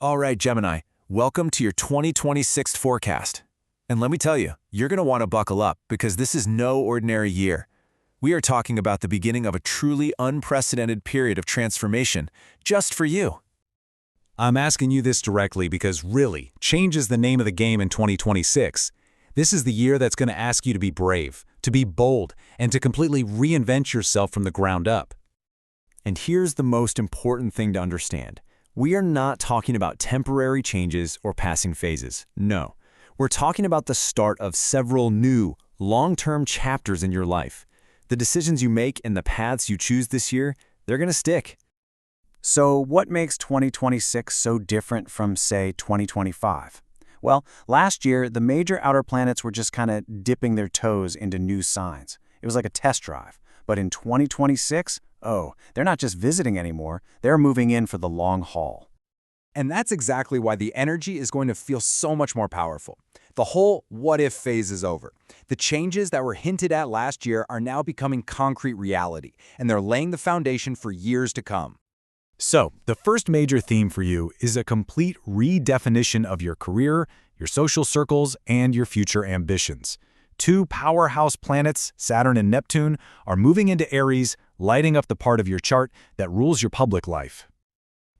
All right, Gemini, welcome to your 2026 forecast. And let me tell you, you're going to want to buckle up because this is no ordinary year. We are talking about the beginning of a truly unprecedented period of transformation just for you. I'm asking you this directly because really, change is the name of the game in 2026. This is the year that's going to ask you to be brave, to be bold, and to completely reinvent yourself from the ground up. And here's the most important thing to understand. We are not talking about temporary changes or passing phases. No, we're talking about the start of several new, long-term chapters in your life. The decisions you make and the paths you choose this year, they're going to stick. So what makes 2026 so different from, say, 2025? Well, last year, the major outer planets were just kind of dipping their toes into new signs. It was like a test drive. But in 2026, they're not just visiting anymore, they're moving in for the long haul. And that's exactly why the energy is going to feel so much more powerful. The whole what-if phase is over. The changes that were hinted at last year are now becoming concrete reality, and they're laying the foundation for years to come. So, the first major theme for you is a complete redefinition of your career, your social circles, and your future ambitions. Two powerhouse planets, Saturn and Neptune, are moving into Aries, lighting up the part of your chart that rules your public life.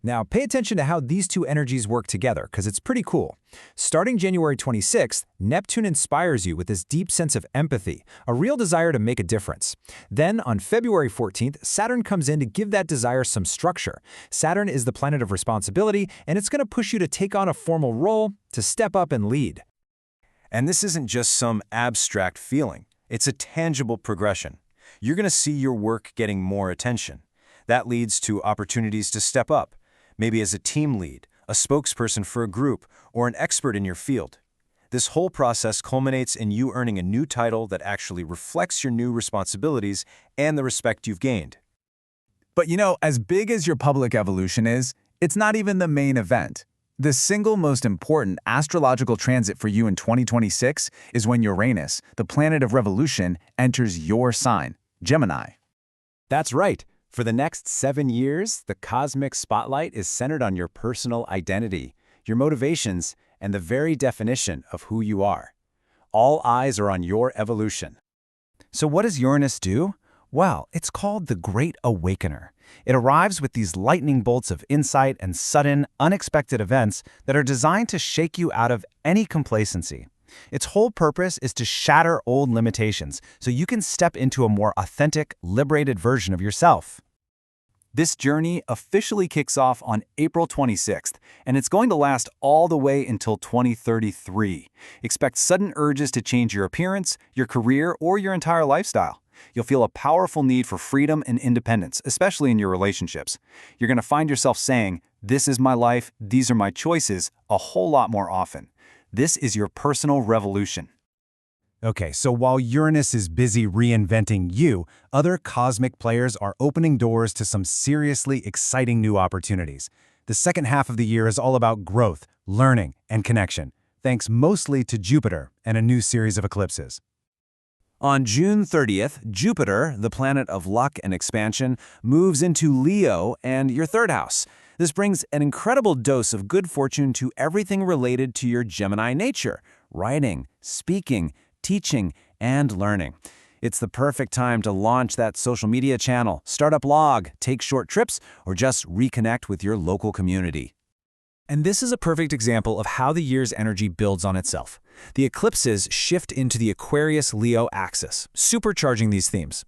Now, pay attention to how these two energies work together, because it's pretty cool. Starting January 26th, Neptune inspires you with this deep sense of empathy, a real desire to make a difference. Then, on February 14th, Saturn comes in to give that desire some structure. Saturn is the planet of responsibility, and it's going to push you to take on a formal role, to step up and lead. And this isn't just some abstract feeling. It's a tangible progression. You're going to see your work getting more attention. That leads to opportunities to step up, maybe as a team lead, a spokesperson for a group, or an expert in your field. This whole process culminates in you earning a new title that actually reflects your new responsibilities and the respect you've gained. But as big as your public evolution is, it's not even the main event. The single most important astrological transit for you in 2026 is when Uranus, the planet of revolution, enters your sign, Gemini. That's right. For the next 7 years, the cosmic spotlight is centered on your personal identity, your motivations, and the very definition of who you are. All eyes are on your evolution. So what does Uranus do? Well, it's called the Great Awakener. It arrives with these lightning bolts of insight and sudden, unexpected events that are designed to shake you out of any complacency. Its whole purpose is to shatter old limitations so you can step into a more authentic, liberated version of yourself. This journey officially kicks off on April 26th, and it's going to last all the way until 2033. Expect sudden urges to change your appearance, your career, or your entire lifestyle. You'll feel a powerful need for freedom and independence, especially in your relationships. You're going to find yourself saying, "This is my life, these are my choices," a whole lot more often. This is your personal revolution. Okay, so while Uranus is busy reinventing you, other cosmic players are opening doors to some seriously exciting new opportunities. The second half of the year is all about growth, learning, and connection, thanks mostly to Jupiter and a new series of eclipses. On June 30th, Jupiter, the planet of luck and expansion, moves into Leo and your third house. This brings an incredible dose of good fortune to everything related to your Gemini nature: writing, speaking, teaching, and learning. It's the perfect time to launch that social media channel, start a blog, take short trips, or just reconnect with your local community. And this is a perfect example of how the year's energy builds on itself. The eclipses shift into the Aquarius-Leo axis, supercharging these themes.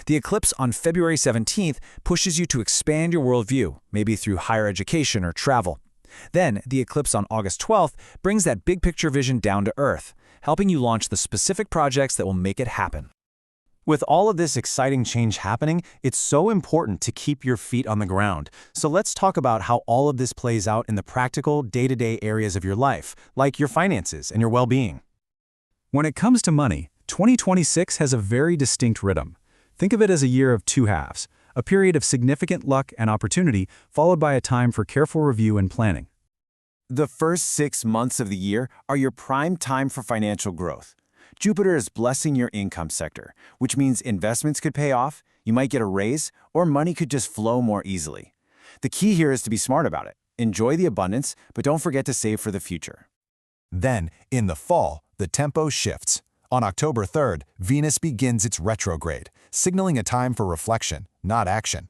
The eclipse on February 17th pushes you to expand your worldview, maybe through higher education or travel. Then, the eclipse on August 12th brings that big-picture vision down to earth, helping you launch the specific projects that will make it happen. With all of this exciting change happening, it's so important to keep your feet on the ground. So let's talk about how all of this plays out in the practical, day-to-day areas of your life, like your finances and your well-being. When it comes to money, 2026 has a very distinct rhythm. Think of it as a year of two halves, a period of significant luck and opportunity, followed by a time for careful review and planning. The first 6 months of the year are your prime time for financial growth. Jupiter is blessing your income sector, which means investments could pay off, you might get a raise, or money could just flow more easily. The key here is to be smart about it. Enjoy the abundance, but don't forget to save for the future. Then, in the fall, the tempo shifts. On October 3rd, Venus begins its retrograde, signaling a time for reflection, not action.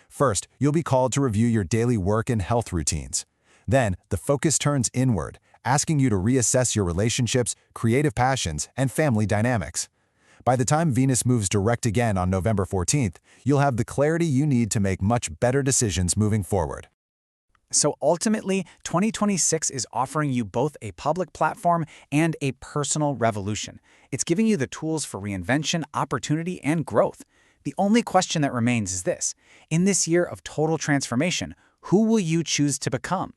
First, you'll be called to review your daily work and health routines. Then, the focus turns inward, asking you to reassess your relationships, creative passions, and family dynamics. By the time Venus moves direct again on November 14th, you'll have the clarity you need to make much better decisions moving forward. So ultimately, 2026 is offering you both a public platform and a personal revolution. It's giving you the tools for reinvention, opportunity, and growth. The only question that remains is this: in this year of total transformation, who will you choose to become?